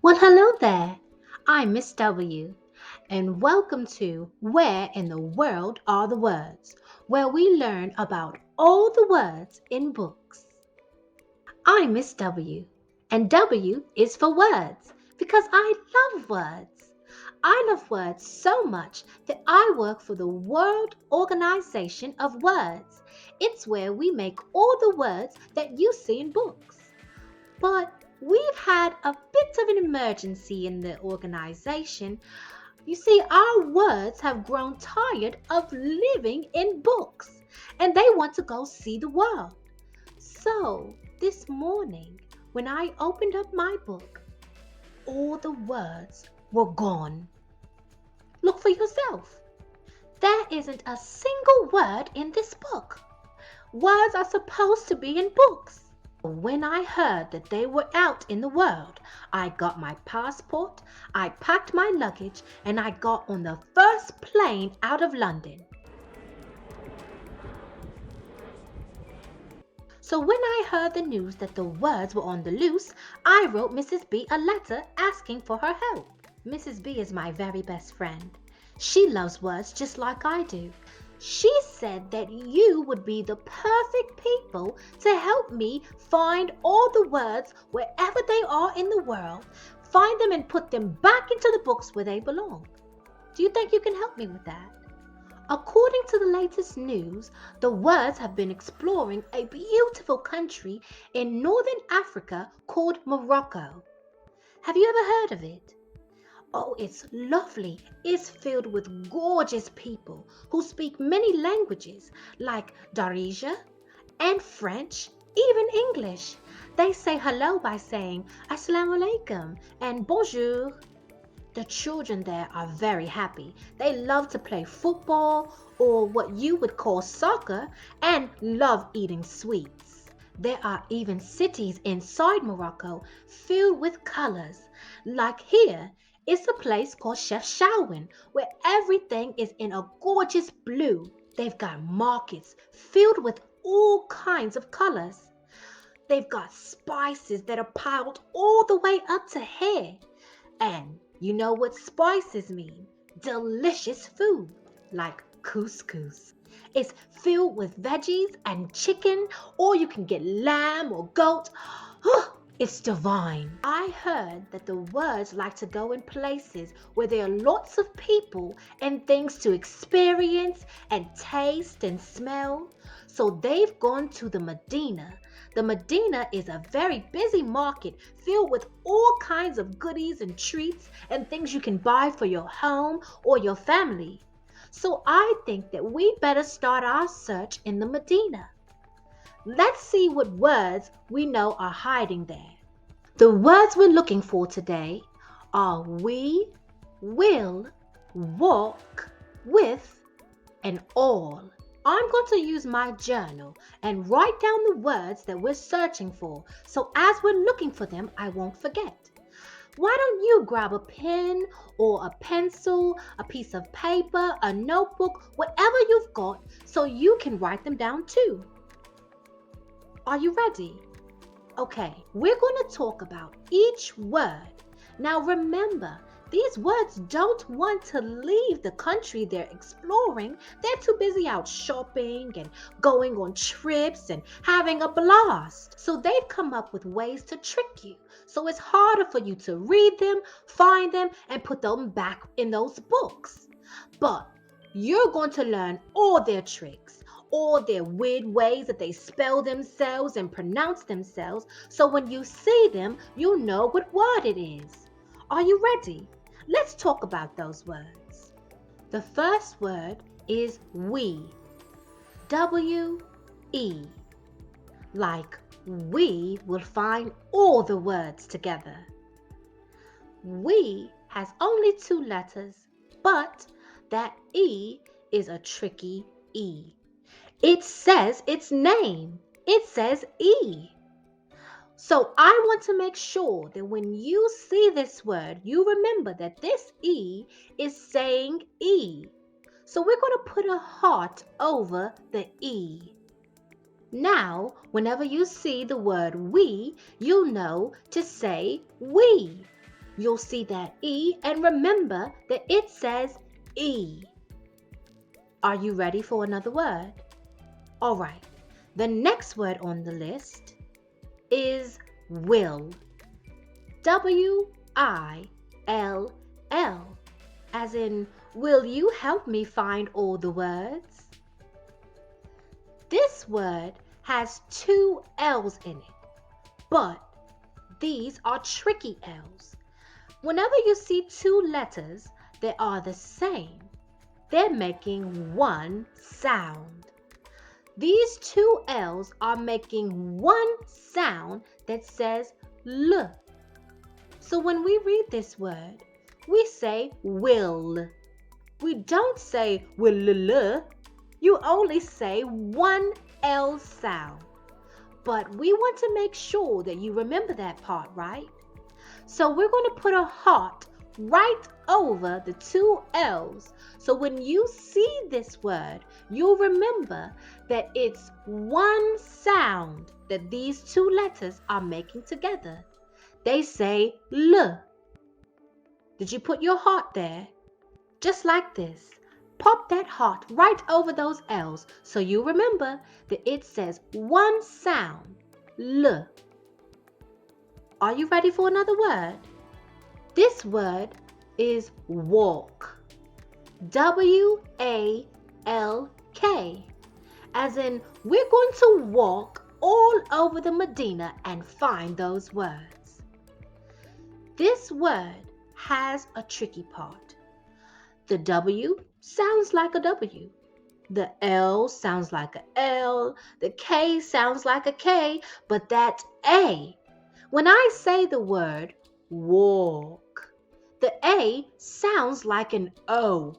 Well, hello there. I'm Miss W, and welcome to Where in the World Are the Words, where we learn about all the words in books. I'm Miss W, and W is for words because I love words. I love words so much that I work for the World Organization of Words. It's where we make all the words that you see in books. But we've had a bit of an emergency in the organization. You see, our words have grown tired of living in books and they want to go see the world. So, this morning, when I opened up my book, all the words were gone. Look for yourself. There isn't a single word in this book. Words are supposed to be in books. When I heard that they were out in the world, I got my passport, I packed my luggage, and I got on the first plane out of London. So when I heard the news that the words were on the loose, I wrote Mrs. B a letter asking for her help. Mrs. B is my very best friend. She loves words just like I do. She said that you would be the perfect people to help me find all the words wherever they are in the world, find them and put them back into the books where they belong. Do you think you can help me with that? According to the latest news, the words have been exploring a beautiful country in northern Africa called Morocco. Have you ever heard of it? Oh, it's lovely. It's filled with gorgeous people who speak many languages like Darija and French, even English. They say hello by saying Assalamu alaikum and bonjour. The children there are very happy. They love to play football or what you would call soccer and love eating sweets. There are even cities inside Morocco filled with colors. Like here, it's a place called Chef Shawin where everything is in a gorgeous blue. They've got markets filled with all kinds of colors. They've got spices that are piled all the way up to here. And you know what spices mean? Delicious food like couscous. It's filled with veggies and chicken, or you can get lamb or goat. It's divine. I heard that the words like to go in places where there are lots of people and things to experience and taste and smell. So they've gone to the Medina. The Medina is a very busy market filled with all kinds of goodies and treats and things you can buy for your home or your family. So I think that we better start our search in the Medina. Let's see what words we know are hiding there. The words we're looking for today are we, will, walk, with, and all. I'm going to use my journal and write down the words that we're searching for, so as we're looking for them, I won't forget. Why don't you grab a pen or a pencil, a piece of paper, a notebook, whatever you've got, so you can write them down too. Are you ready? Okay, we're going to talk about each word. Now remember, these words don't want to leave the country they're exploring. They're too busy out shopping and going on trips and having a blast. So they've come up with ways to trick you. So it's harder for you to read them, find them, and put them back in those books. But you're going to learn all their tricks, all their weird ways that they spell themselves and pronounce themselves. So when you see them, you'll know what word it is. Are you ready? Let's talk about those words. The first word is we. W-E. Like we will find all the words together. We has only 2 letters, but that E is a tricky E. It says its name. It says E. So I want to make sure that when you see this word, you remember that this E is saying E. So we're going to put a heart over the E. Now, whenever you see the word we, you know to say we. you'll see that E and remember that it says E. Are you ready for another word? All right, the next word on the list is will. W-I-L-L, as in, will you help me find all the words? This word has two L's in it, but these are tricky L's. Whenever you see two letters that are the same, they're making one sound. These two L's are making one sound that says L. So when we read this word, we say will. We don't say will. You only say one L sound. But we want to make sure that you remember that part, right? So we're going to put a heart right over the two L's. So when you see this word, you'll remember that it's one sound that these two letters are making together. They say L. Did you put your heart there? Just like this. Pop that heart right over those L's so you remember that it says one sound, L. Are you ready for another word? This word is walk. W-A-L-K. As in, we're going to walk all over the Medina and find those words. This word has a tricky part. The W sounds like a W. The L sounds like a L. The K sounds like a K. But that A, when I say the word walk, the A sounds like an O.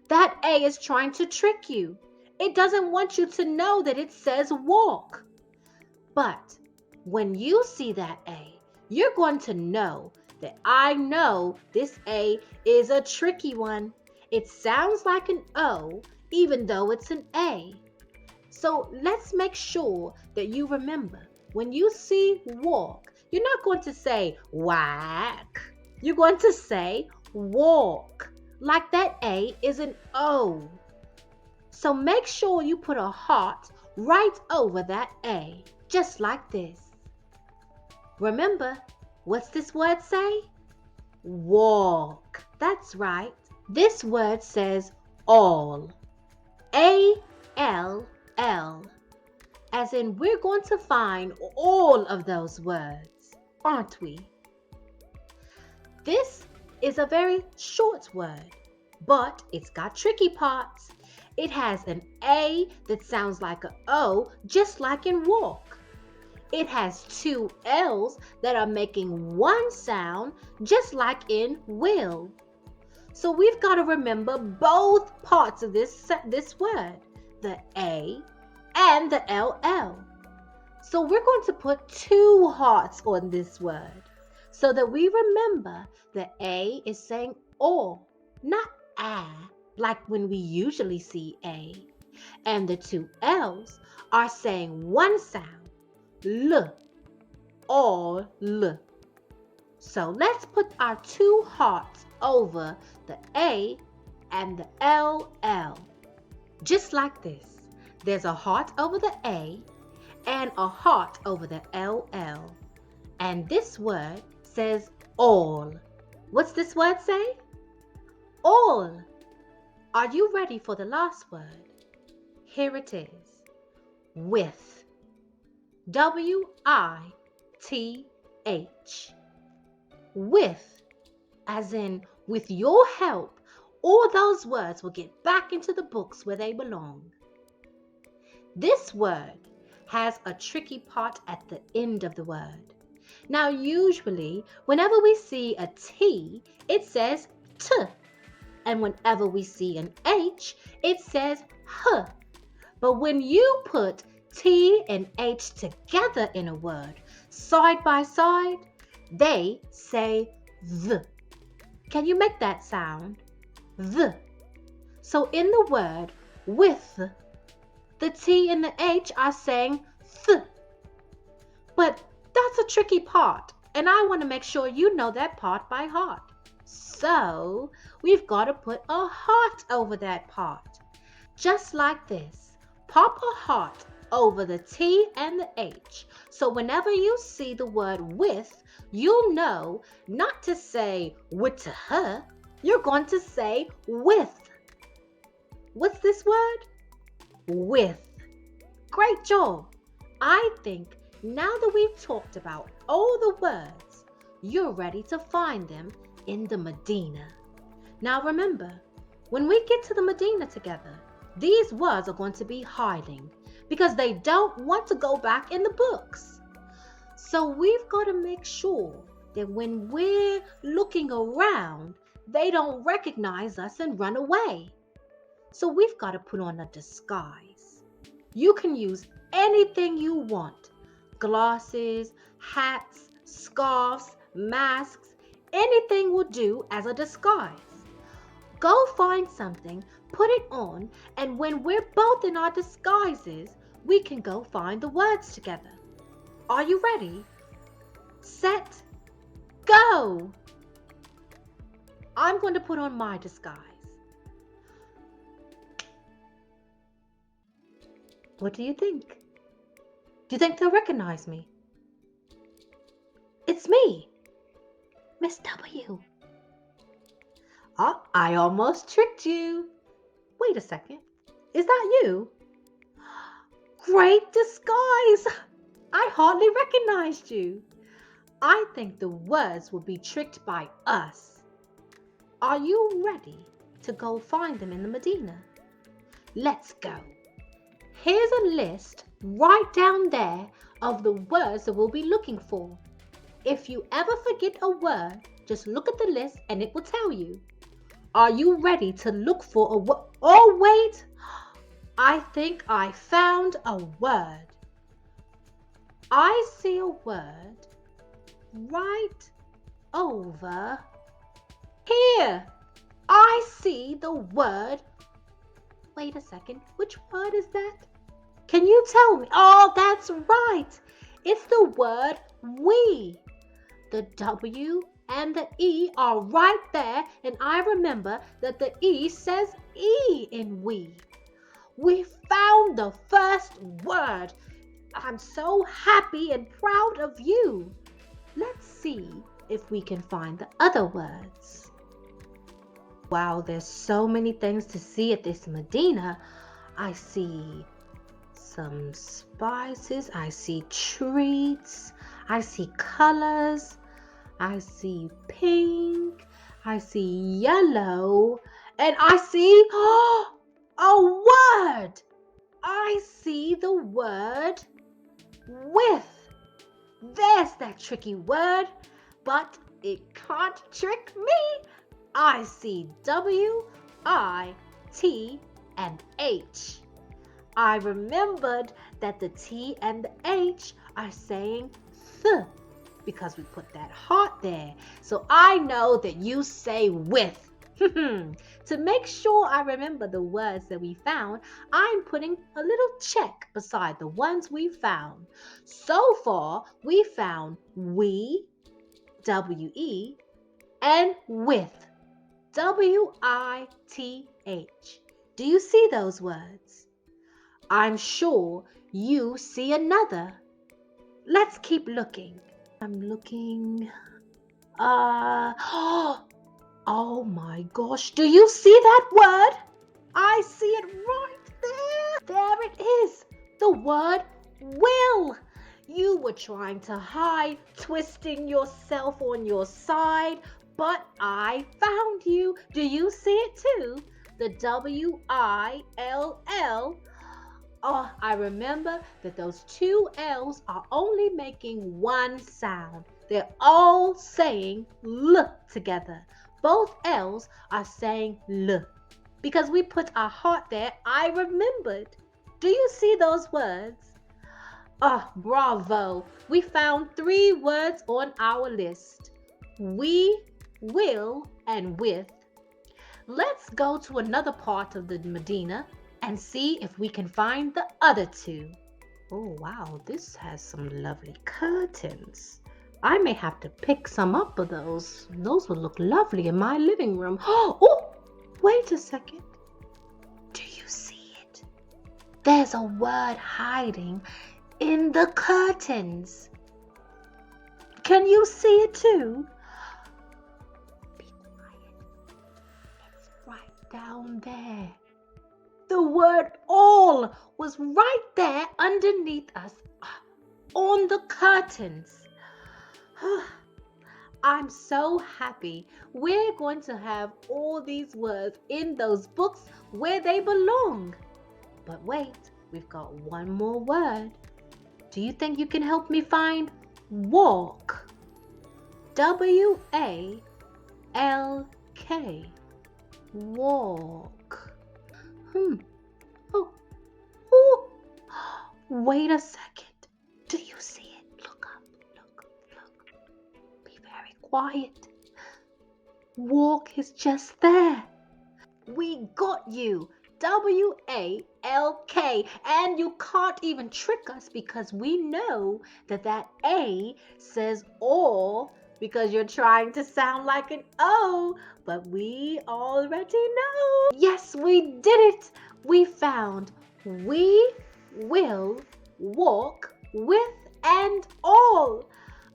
That A is trying to trick you. It doesn't want you to know that it says walk. But when you see that A, you're going to know that I know this A is a tricky one. It sounds like an O, even though it's an A. So let's make sure that you remember, when you see walk, you're not going to say whack. You're going to say walk, like that A is an O. So make sure you put a heart right over that A, just like this. Remember, what's this word say? Walk. That's right. This word says all. A-L-L. As in, we're going to find all of those words, aren't we? This is a very short word, but it's got tricky parts. It has an A that sounds like an O, just like in walk. It has two L's that are making one sound, just like in will. So we've got to remember both parts of this word, the A and the LL. So we're going to put two hearts on this word so that we remember the A is saying all, not a, like when we usually see A. And the two L's are saying one sound, L, all L. So let's put our two hearts over the A and the LL. Just like this. There's a heart over the A and a heart over the LL. And this word says all. What's this word say? All. Are you ready for the last word? Here it is. With. W-I-T-H. With. As in, with your help, all those words will get back into the books where they belong. This word has a tricky part at the end of the word. Now, usually, whenever we see a T, it says T. And whenever we see an H, it says H. But when you put T and H together in a word, side by side, they say th. Can you make that sound? Th. So in the word with, the T and the H are saying th. But that's a tricky part. And I want to make sure you know that part by heart. So we've got to put a heart over that part. Just like this. Pop a heart over the T and the H. So whenever you see the word with, you'll know not to say with to her. You're going to say with. What's this word? With. Great job. I think now that we've talked about all the words, you're ready to find them in the Medina. Now remember, when we get to the Medina together, these words are going to be hiding because they don't want to go back in the books. So we've got to make sure that when we're looking around, they don't recognize us and run away. So we've got to put on a disguise. You can use anything you want. Glasses, hats, scarves, masks, anything will do as a disguise. Go find something, put it on, and when we're both in our disguises, we can go find the words together. Are you ready? Set, go! I'm going to put on my disguise. What do you think? Do you think they'll recognize me? It's me, Miss W. Oh, I almost tricked you. Wait a second. Is that you? Great disguise. I hardly recognized you. I think the words will be tricked by us. Are you ready to go find them in the Medina? Let's go. Here's a list right down there of the words that we'll be looking for. If you ever forget a word, just look at the list and it will tell you. Are you ready to look for a word? Oh, wait. I think I found a word. I see a word right over here. I see the word. Wait a second. Which word is that? Can you tell me? Oh, that's right. It's the word we. The W and the E are right there, and I remember that the E says E in we. We found the first word. I'm so happy and proud of you. Let's see if we can find the other words. Wow, there's so many things to see at this Medina. I see some spices, I see treats, I see colors, I see pink, I see yellow, and I see a word. I see the word with. There's that tricky word, but it can't trick me. I see W, I, T, and H. I remembered that the T and the H are saying th because we put that heart there. So I know that you say with. To make sure I remember the words that we found, I'm putting a little check beside the ones we found. So far, we found we, W-E, and with, W-I-T-H. Do you see those words? I'm sure you see another. Let's keep looking. I'm looking. Oh my gosh, do you see that word? I see it right there. There it is, the word will. You were trying to hide, twisting yourself on your side, but I found you. Do you see it too? The W-I-L-L. Oh, I remember that those two L's are only making one sound. They're all saying L together. Both L's are saying L. Because we put our heart there, I remembered. Do you see those words? Oh, bravo. We found 3 words on our list. We, will, and with. Let's go to another part of the Medina and see if we can find the other 2. Oh, wow. This has some lovely curtains. I may have to pick some up of those. Those would look lovely in my living room. Oh, wait a second. Do you see it? There's a word hiding in the curtains. Can you see it too? Be quiet. It's right down there. The word all was right there underneath us on the curtains. I'm so happy. We're going to have all these words in those books where they belong. But wait, we've got one more word. Do you think you can help me find walk? W-A-L-K. Walk. Oh. Wait a second. Do you see it? Look up. Look. Be very quiet. Walk is just there. We got you. W-A-L-K. And you can't even trick us because we know that A says all because you're trying to sound like an O. But we already know. Yes, we did it. We found we will walk with and all.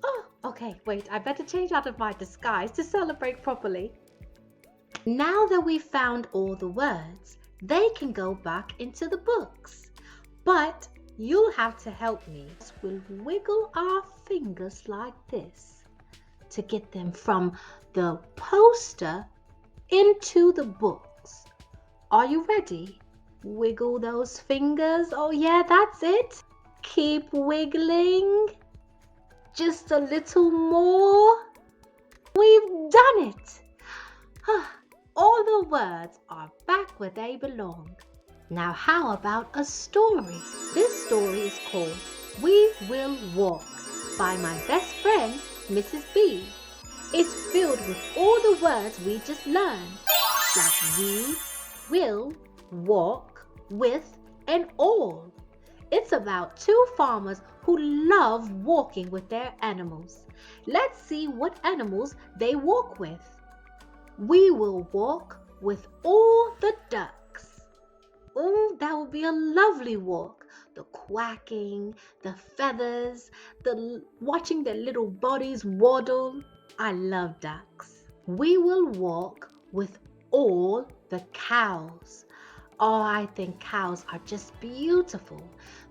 Oh, okay, wait, I better change out of my disguise to celebrate properly. Now that we've found all the words, they can go back into the books. But you'll have to help me. We'll wiggle our fingers like this to get them from the poster into the books. Are you ready? Wiggle those fingers. Oh yeah, that's it. Keep wiggling. Just a little more. We've done it. All the words are back where they belong. Now how about a story? This story is called We Will Walk by my best friend, Mrs. B. It's filled with all the words we just learned, like we will walk with and all. It's about two farmers who love walking with their animals. Let's see what animals they walk with. We will walk with all the ducks. Oh, that will be a lovely walk. The quacking, the feathers, the watching their little bodies waddle. I love ducks. We will walk with all the cows. Oh, I think cows are just beautiful.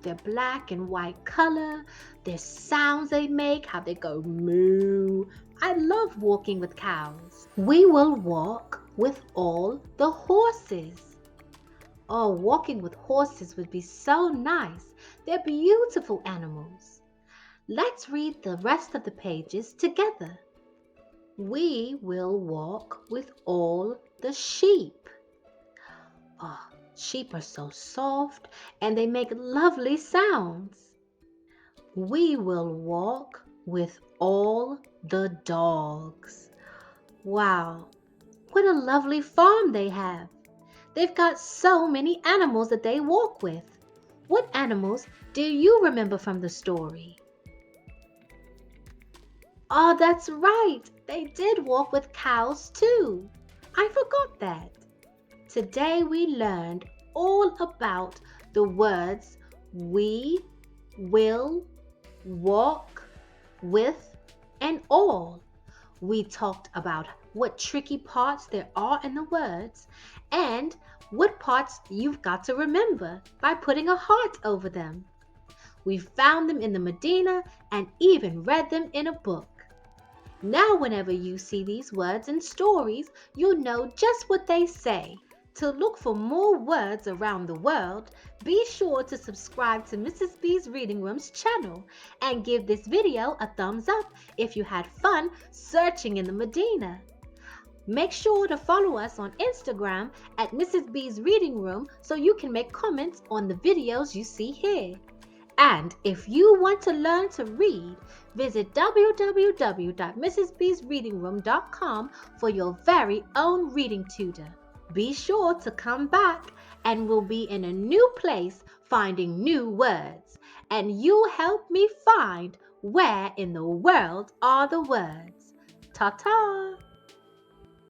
Their black and white color, their sounds they make, how they go moo. I love walking with cows. We will walk with all the horses. Oh, walking with horses would be so nice. They're beautiful animals. Let's read the rest of the pages together. We will walk with all the sheep. Oh, sheep are so soft and they make lovely sounds. We will walk with all the dogs. Wow, what a lovely farm they have. They've got so many animals that they walk with. What animals do you remember from the story? Oh, that's right. They did walk with cows too. I forgot that. Today we learned all about the words we will walk with and all. We talked about what tricky parts there are in the words and what parts you've got to remember by putting a heart over them. We found them in the Medina and even read them in a book. Now whenever you see these words in stories, you'll know just what they say. To look for more words around the world, be sure to subscribe to Mrs. B's Reading Room's channel and give this video a thumbs up if you had fun searching in the Medina. Make sure to follow us on Instagram at Mrs. B's Reading Room so you can make comments on the videos you see here. And if you want to learn to read, visit www.mrsbsreadingroom.com for your very own reading tutor. Be sure to come back and we'll be in a new place finding new words. And you help me find Where in the world are the words? Ta-ta!